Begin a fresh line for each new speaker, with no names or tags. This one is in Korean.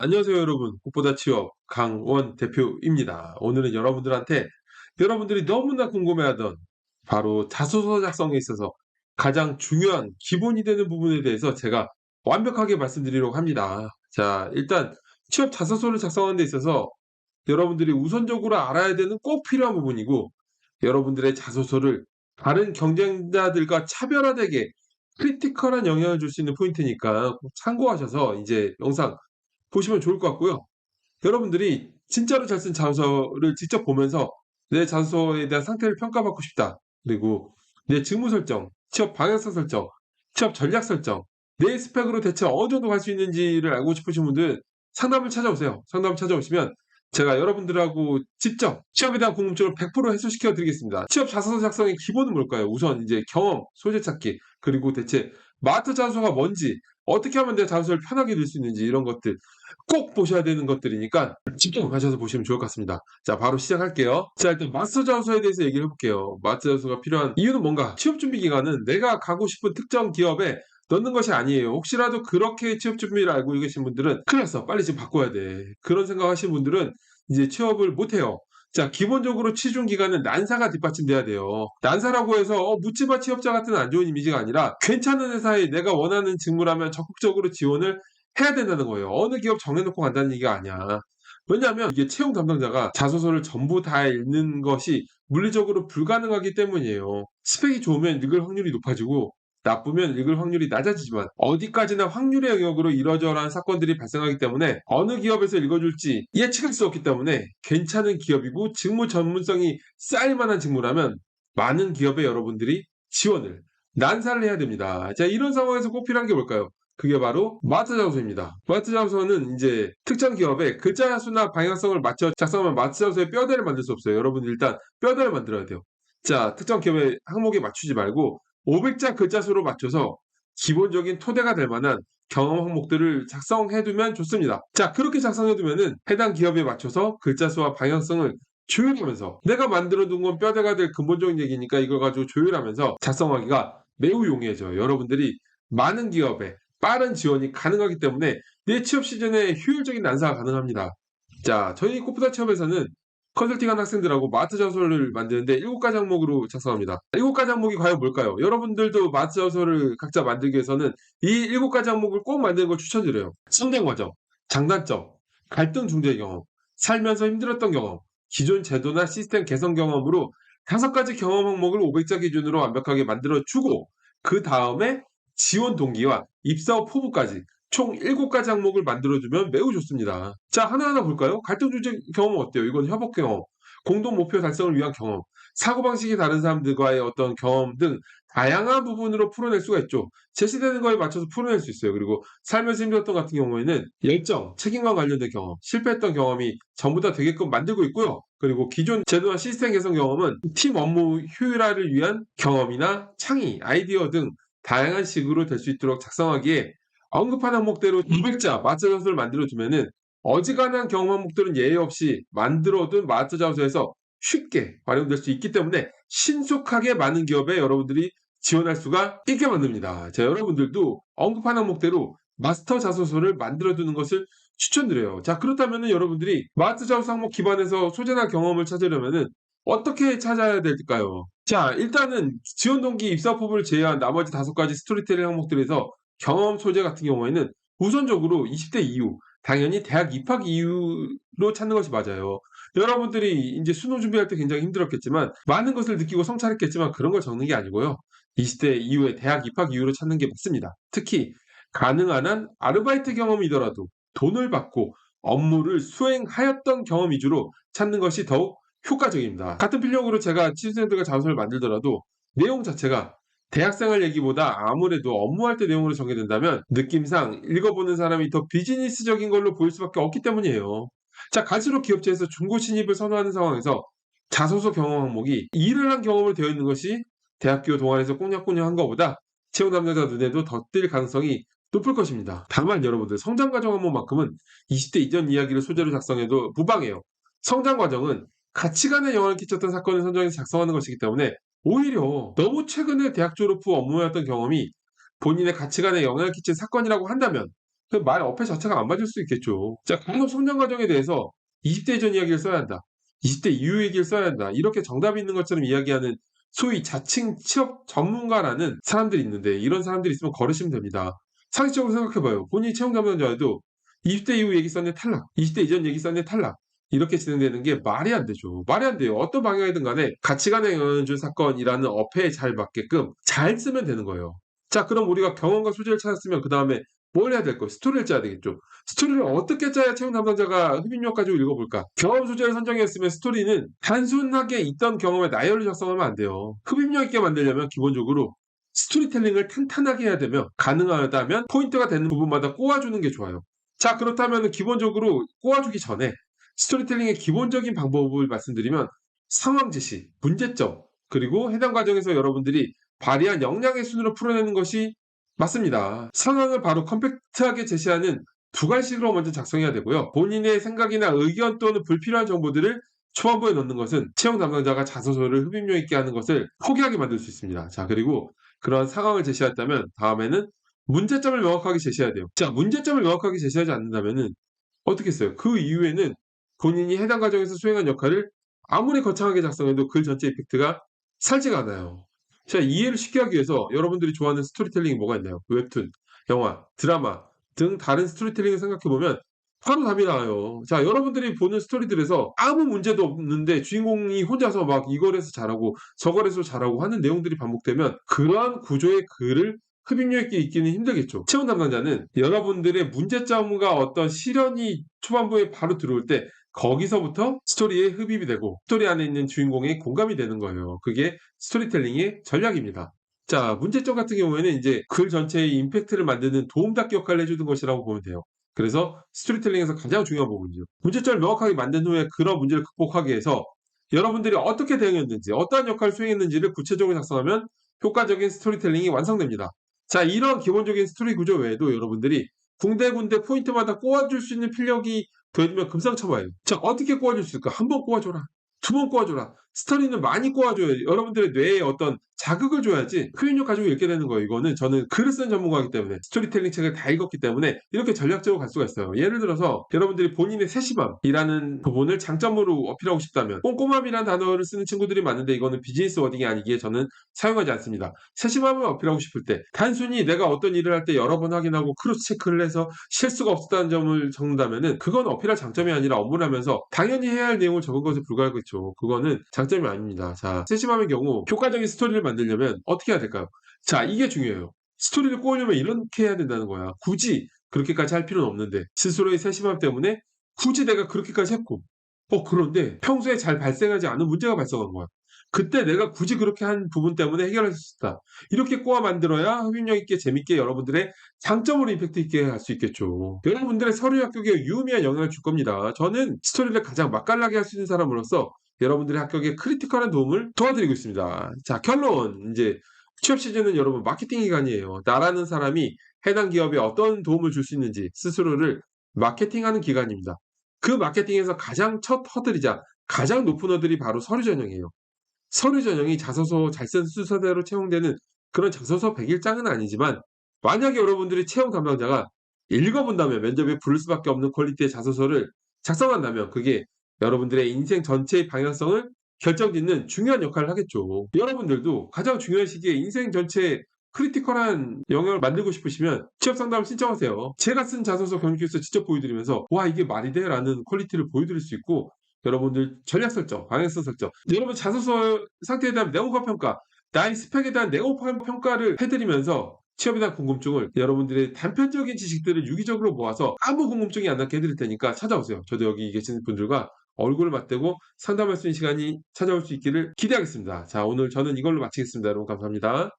안녕하세요, 여러분. 꽃보다 취업 강원 대표입니다. 오늘은 여러분들한테 여러분들이 너무나 궁금해하던 바로 자소서 작성에 있어서 가장 중요한 기본이 되는 부분에 대해서 제가 완벽하게 말씀드리려고 합니다. 자, 일단 취업 자소서를 작성하는 데 있어서 여러분들이 우선적으로 알아야 되는 꼭 필요한 부분이고, 여러분들의 자소서를 다른 경쟁자들과 차별화되게 크리티컬한 영향을 줄 수 있는 포인트니까 꼭 참고하셔서 이제 영상 보시면 좋을 것 같고요. 여러분들이 진짜로 잘 쓴 자소서를 직접 보면서 '내 자소서에 대한 상태를 평가받고 싶다.' 그리고 내 직무 설정, 취업 방향성 설정, 취업 전략 설정, 내 스펙으로 대체 어느 정도 갈 수 있는지를 알고 싶으신 분들은 상담을 찾아오세요. 상담을 찾아오시면 제가 여러분들하고 직접 취업에 대한 궁금증을 100% 해소시켜 드리겠습니다. 취업 자소서 작성의 기본은 뭘까요? 우선 이제 경험, 소재 찾기, 그리고 대체 마스터 자소서가 뭔지, 어떻게 하면 내 자소서를 편하게 낼 수 있는지, 이런 것들 꼭 보셔야 되는 것들이니까 집중하셔서 보시면 좋을 것 같습니다. 자, 바로 시작할게요. 자, 일단 마스터 자소서에 대해서 얘기를 해볼게요. 마스터 자소서가 필요한 이유는 뭔가? 취업 준비 기간은 내가 가고 싶은 특정 기업에 넣는 것이 아니에요. 혹시라도 그렇게 취업 준비를 알고 계신 분들은 큰일 났어, 빨리 지금 바꿔야 돼, 그런 생각하시는 분들은 이제 취업을 못 해요. 자, 기본적으로 취준 기간은 난사가 뒷받침돼야 돼요. 난사라고 해서 묻지마 취업자 같은 안 좋은 이미지가 아니라 괜찮은 회사에 내가 원하는 직무라면 적극적으로 지원을 해야 된다는 거예요. 어느 기업 정해놓고 간다는 얘기가 아니야. 왜냐하면 이게 채용 담당자가 자소서를 전부 다 읽는 것이 물리적으로 불가능하기 때문이에요. 스펙이 좋으면 읽을 확률이 높아지고 나쁘면 읽을 확률이 낮아지지만 어디까지나 확률의 영역으로 이러저러한 사건들이 발생하기 때문에 어느 기업에서 읽어줄지 예측할 수 없기 때문에, 괜찮은 기업이고 직무 전문성이 쌓일 만한 직무라면 많은 기업에 여러분들이 지원을, 난사를 해야 됩니다. 자, 이런 상황에서 꼭 필요한 게 뭘까요? 그게 바로 마스터 자소서입니다. 마스터 자소서는 이제 특정 기업의 글자 수나 방향성을 맞춰 작성하면 마스터 자소서의 뼈대를 만들 수 없어요. 여러분들 일단 뼈대를 만들어야 돼요. 자, 특정 기업의 항목에 맞추지 말고 500자 글자 수로 맞춰서 기본적인 토대가 될 만한 경험 항목들을 작성해 두면 좋습니다. 자, 그렇게 작성해 두면은 해당 기업에 맞춰서 글자 수와 방향성을 조율하면서, 내가 만들어 둔 건 뼈대가 될 근본적인 얘기니까 이걸 가지고 조율하면서 작성하기가 매우 용이해져요. 여러분들이 많은 기업에 빠른 지원이 가능하기 때문에 내 취업 시즌에 효율적인 난사가 가능합니다. 자, 저희 꽃보다 취업에서는 컨설팅한 학생들하고 마스터 자소서를 만드는데 7가지 항목으로 작성합니다. 7가지 항목이 과연 뭘까요? 여러분들도 마스터 자소서를 각자 만들기 위해서는 이 7가지 항목을 꼭 만드는 걸 추천드려요. 성장 과정, 장단점, 갈등 중재 경험, 살면서 힘들었던 경험, 기존 제도나 시스템 개선 경험으로 5가지 경험 항목을 500자 기준으로 완벽하게 만들어 주고, 그다음에 지원 동기와 입사 후 포부까지 총 7가지 항목을 만들어주면 매우 좋습니다. 자, 하나하나 볼까요? 갈등 중재 경험은 어때요? 이건 협업 경험, 공동 목표 달성을 위한 경험, 사고방식이 다른 사람들과의 어떤 경험 등 다양한 부분으로 풀어낼 수가 있죠. 제시되는 거에 맞춰서 풀어낼 수 있어요. 그리고 삶에서 힘들었던 같은 경우에는 열정, 책임과 관련된 경험, 실패했던 경험이 전부 다 되게끔 만들고 있고요. 그리고 기존 제도와 시스템 개선 경험은 팀 업무 효율화를 위한 경험이나 창의, 아이디어 등 다양한 식으로 될 수 있도록 작성하기에, 언급한 항목대로 200자 마스터 자소서를 만들어 두면은 어지간한 경험 항목들은 예외 없이 만들어둔 마스터 자소서에서 쉽게 활용될 수 있기 때문에 신속하게 많은 기업에 여러분들이 지원할 수가 있게 만듭니다. 자, 여러분들도 언급한 항목대로 마스터 자소서를 만들어 두는 것을 추천드려요. 자, 그렇다면은 여러분들이 마스터 자소서 항목 기반에서 소재나 경험을 찾으려면은 어떻게 찾아야 될까요? 자, 일단은 지원 동기, 입사 포부를 제외한 나머지 5가지 스토리텔링 항목들에서 경험 소재 같은 경우에는 우선적으로 20대 이후, 당연히 대학 입학 이후로 찾는 것이 맞아요. 여러분들이 인제 수능 준비할 때 굉장히 힘들었겠지만, 많은 것을 느끼고 성찰했겠지만 그런 걸 적는 게 아니고요. 20대 이후에 대학 입학 이후로 찾는 게 맞습니다. 특히 가능한 한 아르바이트 경험이더라도 돈을 받고 업무를 수행하였던 경험 위주로 찾는 것이 더욱 효과적입니다. 같은 필력으로 제가 취준생들과 자소서를 만들더라도 내용 자체가 대학생활 얘기보다 아무래도 업무할 때 내용으로 전개된다면 느낌상 읽어보는 사람이 더 비즈니스적인 걸로 보일 수밖에 없기 때문이에요. 자, 갈수록 기업체에서 중고 신입을 선호하는 상황에서 자소서 경험 항목이 일을 한 경험으로 되어 있는 것이 대학교 동아리에서 꽁냥꽁냥 한 것보다 채용 담당자 눈에도 더 띌 가능성이 높을 것입니다. 다만 여러분들, 성장 과정 항목만큼은 20대 이전 이야기를 소재로 작성해도 무방해요. 성장 과정은 가치관에 영향을 끼쳤던 사건을 선정해서 작성하는 것이기 때문에 오히려 너무 최근에 대학 졸업 후 업무해왔던 경험이 본인의 가치관에 영향을 끼친 사건이라고 한다면 그 말 어폐 자체가 안 맞을 수 있겠죠. 자, 간혹 성장 과정에 대해서 20대 이전 이야기를 써야 한다. 20대 이후 얘기를 써야 한다. 이렇게 정답이 있는 것처럼 이야기하는 소위 자칭 취업 전문가라는 사람들이 있는데 이런 사람들이 있으면 걸으시면 됩니다. 상식적으로 생각해봐요. 본인이 채용 담당자여도 20대 이후 얘기 썼네 탈락, 20대 이전 얘기 썼네 탈락. 이렇게 진행되는 게 말이 안 되죠. 말이 안 돼요. 어떤 방향이든 간에 가치관의 영향을 사건이라는 어폐에 잘 맞게끔 잘 쓰면 되는 거예요. 자, 그럼 우리가 경험과 소재를 찾았으면 그 다음에 뭘 해야 될까요? 스토리를 짜야 되겠죠. 스토리를 어떻게 짜야 채용 담당자가 흡입력 가지고 읽어볼까? 경험 소재를 선정했으면 스토리는 단순하게 있던 경험에 나열을 작성하면 안 돼요. 흡입력 있게 만들려면 기본적으로 스토리텔링을 탄탄하게 해야 되며 가능하다면 포인트가 되는 부분마다 꼬아주는 게 좋아요. 자, 그렇다면 기본적으로 꼬아주기 전에 스토리텔링의 기본적인 방법을 말씀드리면 상황 제시, 문제점, 그리고 해당 과정에서 여러분들이 발휘한 역량의 순으로 풀어내는 것이 맞습니다. 상황을 바로 컴팩트하게 제시하는 두 가지식으로 먼저 작성해야 되고요. 본인의 생각이나 의견 또는 불필요한 정보들을 초반부에 넣는 것은 채용 담당자가 자소서를 흡입력 있게 하는 것을 포기하게 만들 수 있습니다. 자, 그리고 그런 상황을 제시했다면 다음에는 문제점을 명확하게 제시해야 돼요. 자, 문제점을 명확하게 제시하지 않는다면은 어떻게 했어요? 그 이후에는 본인이 해당 과정에서 수행한 역할을 아무리 거창하게 작성해도 글 전체 이펙트가 살지가 않아요. 자, 이해를 쉽게 하기 위해서 여러분들이 좋아하는 스토리텔링이 뭐가 있나요? 웹툰, 영화, 드라마 등 다른 스토리텔링을 생각해보면 바로 답이 나와요. 자, 여러분들이 보는 스토리들에서 아무 문제도 없는데 주인공이 혼자서 막 이걸 해서 잘하고 저걸 해서 잘하고 하는 내용들이 반복되면 그러한 구조의 글을 흡입력 있게 읽기는 힘들겠죠. 채용 담당자는 여러분들의 문제점과 어떤 시련이 초반부에 바로 들어올 때 거기서부터 스토리에 흡입이 되고 스토리 안에 있는 주인공에 공감이 되는 거예요. 그게 스토리텔링의 전략입니다. 자, 문제점 같은 경우에는 이제 글 전체의 임팩트를 만드는 도움닫기 역할을 해주는 것이라고 보면 돼요. 그래서 스토리텔링에서 가장 중요한 부분이죠. 문제점을 명확하게 만든 후에 그런 문제를 극복하기 위해서 여러분들이 어떻게 대응했는지, 어떠한 역할을 수행했는지를 구체적으로 작성하면 효과적인 스토리텔링이 완성됩니다. 자, 이런 기본적인 스토리 구조 외에도 여러분들이 군데군데 포인트마다 꼬아줄 수 있는 필력이 더해지면 금상첨화예요. 자, 어떻게 꼬아줄 수 있을까? 한 번 꼬아줘라. 두 번 꼬아줘라. 스토리는 많이 꼬아줘야 여러분들의 뇌에 어떤 자극을 줘야지 표현력 가지고 읽게 되는 거예요. 이거는 저는 글을 쓴 전문가이기 때문에 스토리텔링 책을 다 읽었기 때문에 이렇게 전략적으로 갈 수가 있어요. 예를 들어서 여러분들이 본인의 세심함이라는 부분을 장점으로 어필하고 싶다면 꼼꼼함이라는 단어를 쓰는 친구들이 많은데 이거는 비즈니스 워딩이 아니기에 저는 사용하지 않습니다. 세심함을 어필하고 싶을 때 단순히 내가 어떤 일을 할 때 여러 번 확인하고 크로스 체크를 해서 실수가 없었다는 점을 적는다면은 그건 어필할 장점이 아니라 업무를 하면서 당연히 해야 할 내용을 적은 것에 불과하겠죠. 그거는 장점이 아닙니다. 자, 세심함의 경우 효과적인 스토리를 만들려면 어떻게 해야 될까요? 자, 이게 중요해요. 스토리를 꼬으려면 이렇게 해야 된다는 거야. 굳이 그렇게까지 할 필요는 없는데 스스로의 세심함 때문에 굳이 내가 그렇게까지 했고 그런데 평소에 잘 발생하지 않은 문제가 발생한 거야. 그때 내가 굳이 그렇게 한 부분 때문에 해결할 수 있다. 이렇게 꼬아 만들어야 흡입력 있게 재밌게 여러분들의 장점으로 임팩트 있게 할 수 있겠죠. 여러분들의 서류 합격에 유의미한 영향을 줄 겁니다. 저는 스토리를 가장 맛깔나게 할 수 있는 사람으로서 여러분들의 합격에 크리티컬한 도움을 도와드리고 있습니다. 자, 결론. 이제 취업 시즌은 여러분 마케팅 기간이에요. 나라는 사람이 해당 기업에 어떤 도움을 줄 수 있는지 스스로를 마케팅하는 기간입니다. 그 마케팅에서 가장 첫 허들이자 가장 높은 허들이 바로 서류 전형이에요. 서류 전형이 자소서 잘 쓴 순서대로 채용되는 그런 자소서 100일장은 아니지만 만약에 여러분들이 채용 담당자가 읽어본다면 면접에 부를 수밖에 없는 퀄리티의 자소서를 작성한다면 그게 여러분들의 인생 전체의 방향성을 결정짓는 중요한 역할을 하겠죠. 여러분들도 가장 중요한 시기에 인생 전체에 크리티컬한 영역을 만들고 싶으시면 취업 상담을 신청하세요. 제가 쓴 자소서 경기에서 직접 보여드리면서 와 이게 말이 돼? 라는 퀄리티를 보여드릴 수 있고 여러분들 전략 설정, 방향성 설정, 여러분 자소서 상태에 대한 네고파 평가, 나의 스펙에 대한 네고파 평가를 해드리면서 취업에 대한 궁금증을 여러분들의 단편적인 지식들을 유기적으로 모아서 아무 궁금증이 안 남게 해드릴 테니까 찾아오세요. 저도 여기 계시는 분들과 얼굴을 맞대고 상담할 수 있는 시간이 찾아올 수 있기를 기대하겠습니다. 자, 오늘 저는 이걸로 마치겠습니다. 여러분 감사합니다.